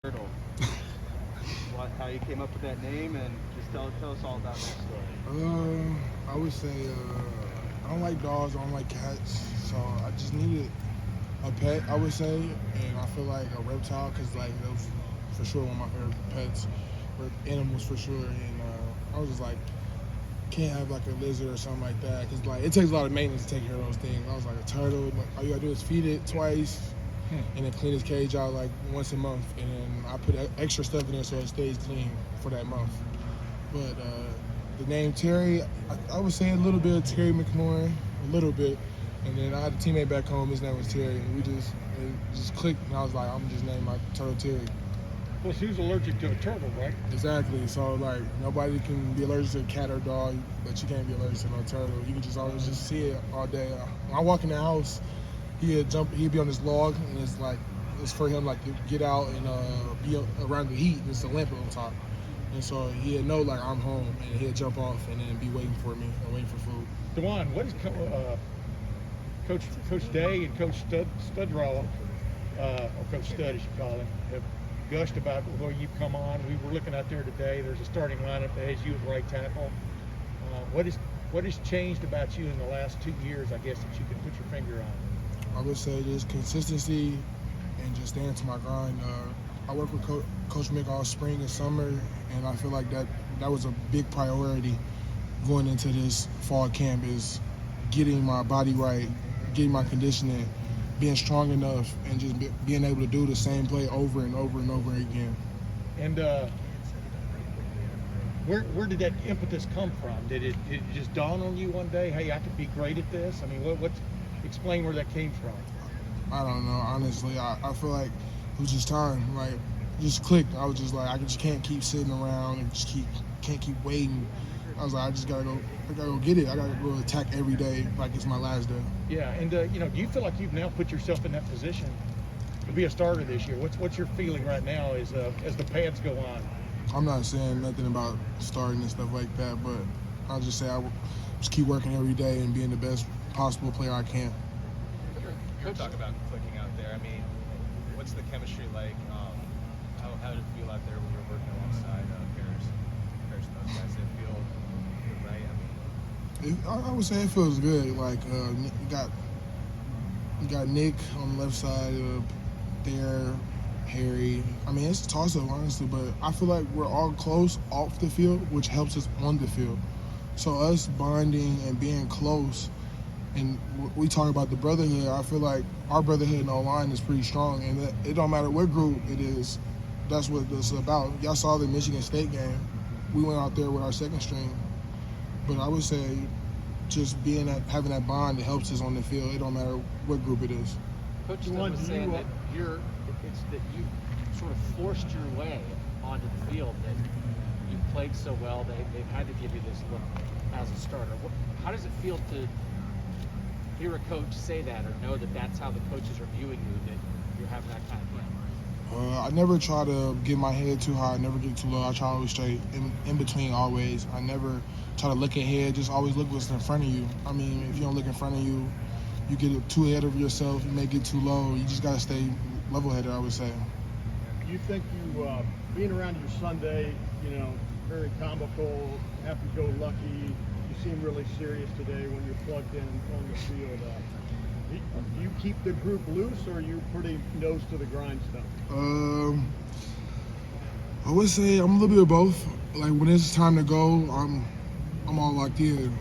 Turtle. How you came up with that name, and just tell us all about that story. I would say I don't like dogs, I don't like cats, so I just needed a pet, I would say, and I feel like a reptile because like that was for sure one of my favorite pets, or animals for sure, and I was just like can't have like a lizard or something like that because like it takes a lot of maintenance to take care of those things. I was like a turtle, like, all you gotta do is feed it twice and then clean his cage out like once a month, and then I put extra stuff in there so it stays clean for that month. But the name Terry, I would say a little bit of Terry McLaurin, a little bit, and then I had a teammate back home. His name was Terry, and it just clicked, and I was like, I'm just naming my turtle Terry. Well, she was allergic to a turtle, right? Exactly. So like nobody can be allergic to a cat or dog, but you can't be allergic to no turtle. You can just always just see it all day. When I walk in the house, he'd be on this log, and it's for him like to get out and be around the heat. And it's a lamp on top, and so he'd know like I'm home, and he'd jump off and then be waiting for me and waiting for food. Dawand, what is Coach Day and Coach Studdraw, or Coach Stud as you call him, have gushed about where you've come on? We were looking out there today. There's a starting lineup that has you at right tackle. What has changed about you in the last 2 years, I guess, that you can put your finger on? I would say just consistency and just staying to my grind. I work with Coach Mick all spring and summer, and I feel like that was a big priority going into this fall camp is getting my body right, getting my conditioning, being strong enough, and just being able to do the same play over and over and over again. And where did that impetus come from? Did it just dawn on you one day, hey, I could be great at this? I mean, explain where that came from. I don't know, honestly. I feel like it was just time. Like, it just clicked. I was just like, I just can't keep sitting around and can't keep waiting. I was like, I gotta go get it. I gotta go attack every day like it's my last day. Yeah, and do you feel like you've now put yourself in that position to be a starter this year? What's your feeling right now as the pads go on? I'm not saying nothing about starting and stuff like that, but I'll just say I just keep working every day and being the best possible player I can. You were talking about clicking out there. I mean, what's the chemistry like? How did it feel out there when you were working alongside Paris and those guys? Did it feel right? I would say it feels good. Like you got Nick on the left side, there, Harry. I mean, it's a toss-up, honestly, but I feel like we're all close off the field, which helps us on the field. So us bonding and being close, and we talk about the brotherhood, I feel like our brotherhood in the line is pretty strong, and it don't matter what group it is. That's what it's about. Y'all saw the Michigan State game. We went out there with our second string, but I would say just having that bond, it helps us on the field. It don't matter what group it is. Coach Stone was saying that it's that you sort of forced your way onto the field, that you played so well, they've had to give you this look as a starter. How does it feel to hear a coach say that, or know that that's how the coaches are viewing you, that you're having that kind of game? I never try to get my head too high, never get too low. I try to always stay in between always. I never try to look ahead, just always look what's in front of you. I mean, if you don't look in front of you, you get too ahead of yourself, you may get too low. You just got to stay level-headed, I would say. Do you think you, being around your Sunday, very comical, happy-go-lucky, you seem really serious today when you're plugged in on the field. Do you keep the group loose, or are you pretty nose to the grindstone? I would say I'm a little bit of both. Like when it's time to go, I'm all locked in.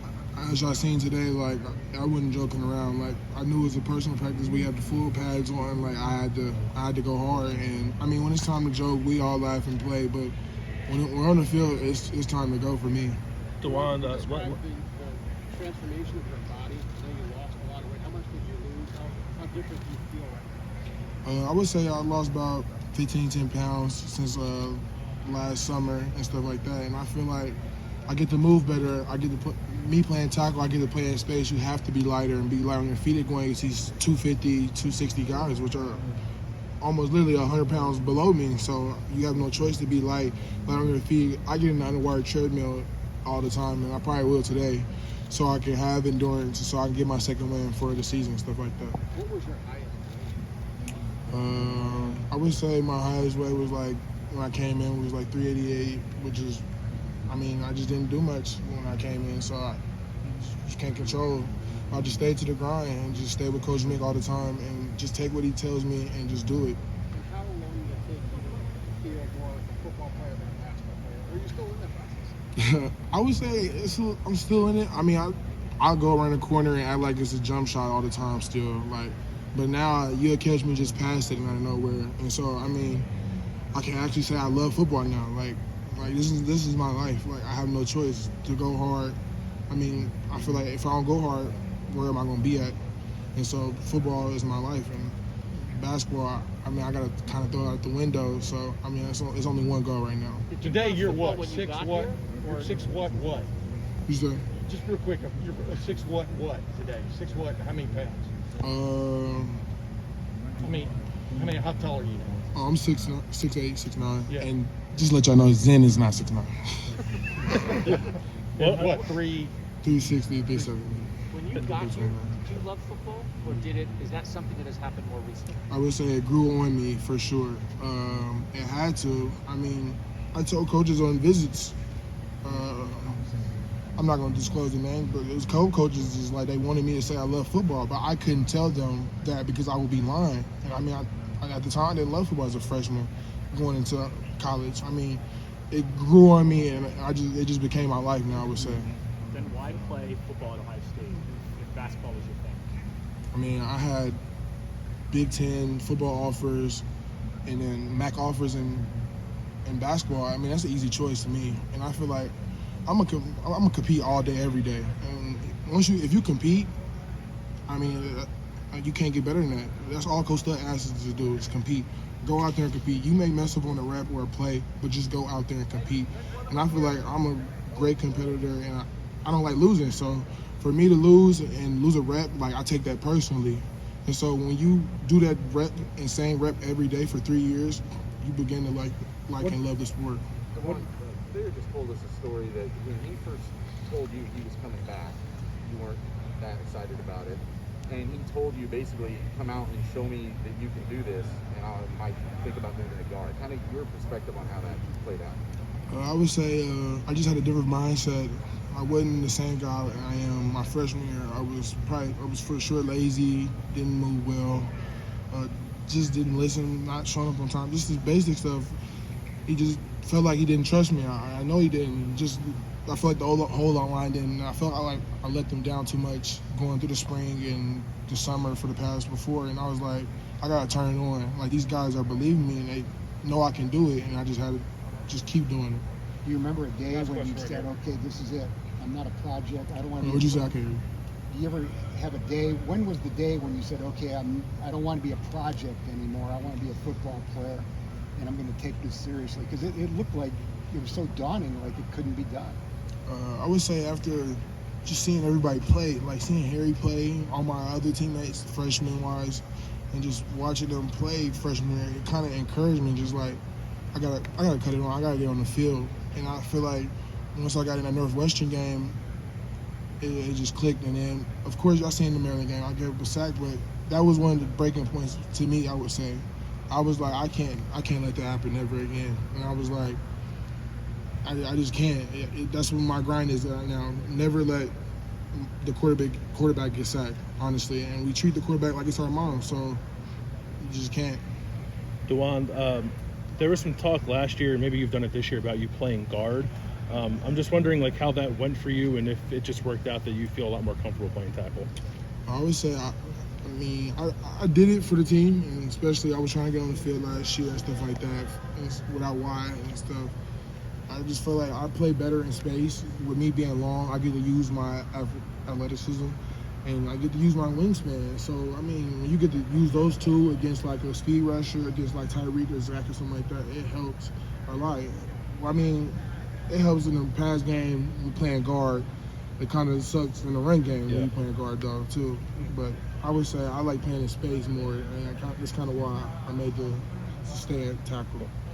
As y'all seen today, like I wasn't joking around. Like I knew it was a personal practice. We had the full pads on. Like I had to go hard. And I mean, when it's time to joke, we all laugh and play. But when we're on the field, it's time to go for me. Dawand, the transformation of your body. I know you lost a lot of weight. How much did you lose? How different do you feel right now? I would say I lost about 10 pounds since last summer and stuff like that. And I feel like I get to move better. I get to me playing tackle, I get to play in space. You have to be lighter and be light on your feet. At going against these 250, 260 guys, which are almost literally 100 pounds below me. So you have no choice to be light on your feet. I get in the underwire treadmill all the time, and I probably will today, so I can have endurance, so I can get my second win for the season, stuff like that. What was your highest? I would say my highest weight was like, when I came in, was like 388, which is, I mean, I just didn't do much when I came in, so I just can't control. I just stay to the grind and just stay with Coach Mick all the time and just take what he tells me and just do it. And how long did it take you to feel more like a football player than a basketball player? Are you still in that process? I would say I'm still in it. I mean, I'll go around the corner and act like it's a jump shot all the time still. Like, but now you'll catch me just past it out of nowhere. And so, I mean, I can actually say I love football now. Like this is my life. Like, I have no choice to go hard. I mean, I feel like if I don't go hard, where am I going to be at? And so football is my life. And basketball, I mean, I got to kind of throw it out the window. So, I mean, it's only one goal right now. Today you're what? When you 6 got what? here, You're or- 6 what? You said, Just real quick, you're 6 what today? 6 what? How many pounds? I mean, how tall are you now? I'm 6'8", 6'9", Yeah. and just let y'all know, Zen is not 6'9". And what, 3? 360, 370. When you got here, did you love football, or is that something that has happened more recently? I would say it grew on me for sure. It had to. I mean, I told coaches on visits. I'm not going to disclose the name, but it was coaches just like they wanted me to say I love football, but I couldn't tell them that because I would be lying. And I mean, at the time I didn't love football as a freshman going into college. I mean, it grew on me, and it just became my life now, I would say. Then why play football at Ohio State if basketball was your thing? I mean, I had Big Ten football offers and then MAC offers in basketball. I mean, that's an easy choice to me. And I feel like I'm gonna compete all day, every day. And if you compete, I mean, you can't get better than that. That's all Coach Stud asks us to do is compete. Go out there and compete. You may mess up on a rep or a play, but just go out there and compete. And I feel like I'm a great competitor, and I don't like losing. So for me to lose and lose a rep, like I take that personally. And so when you do that rep and same rep every day for 3 years, you begin to like and love the sport. Thayer just told us a story that when he first told you he was coming back, you weren't that excited about it. And he told you basically, come out and show me that you can do this, and I might think about moving to guard. Kind of your perspective on how that played out. I would say I just had a different mindset. I wasn't the same guy I am my freshman year. I was for sure lazy, didn't move well, just didn't listen, not showing up on time, just the basic stuff. He just felt like he didn't trust me. I know he didn't. I felt like the whole line didn't. I felt like I let them down too much going through the spring and the summer for the past before. And I was like, I gotta turn it on. Like, these guys are believing me and they know I can do it. And I just had to just keep doing it. Do you remember a day Last when you question said, right okay, this is it. I'm not a project. I don't want to. What'd you say? I can't hear you. Do you ever have a day? When was the day when you said, okay, I don't want to be a project anymore. I want to be a football player, and I'm going to take this seriously? Because it looked like it was so daunting, like it couldn't be done. I would say after just seeing everybody play, like seeing Harry play, all my other teammates, freshman-wise, and just watching them play freshman year, it kind of encouraged me. Just like I gotta cut it on. I gotta get on the field, and I feel like once I got in that Northwestern game, it just clicked. And then, of course, I seen the Maryland game. I gave up a sack, but that was one of the breaking points to me. I would say, I was like, I can't let that happen ever again. And I was like, I just can't. That's what my grind is now. Never let the quarterback get sacked, honestly. And we treat the quarterback like it's our mom, so you just can't. Dawand, there was some talk last year, maybe you've done it this year, about you playing guard. I'm just wondering like how that went for you, and if it just worked out that you feel a lot more comfortable playing tackle. I always say, I did it for the team, and especially I was trying to get on the field last year and stuff like that, and without wide and stuff. I just feel like I play better in space. With me being long, I get to use my athleticism, and I get to use my wingspan. So, I mean, when you get to use those two against like a speed rusher, against like Tyreek or Zach or something like that, it helps a lot. I mean, it helps in the pass game when playing guard. It kind of sucks in the run game when you're playing guard dog too. But I would say I like playing in space more, and that's kind of why I made the stay at tackle.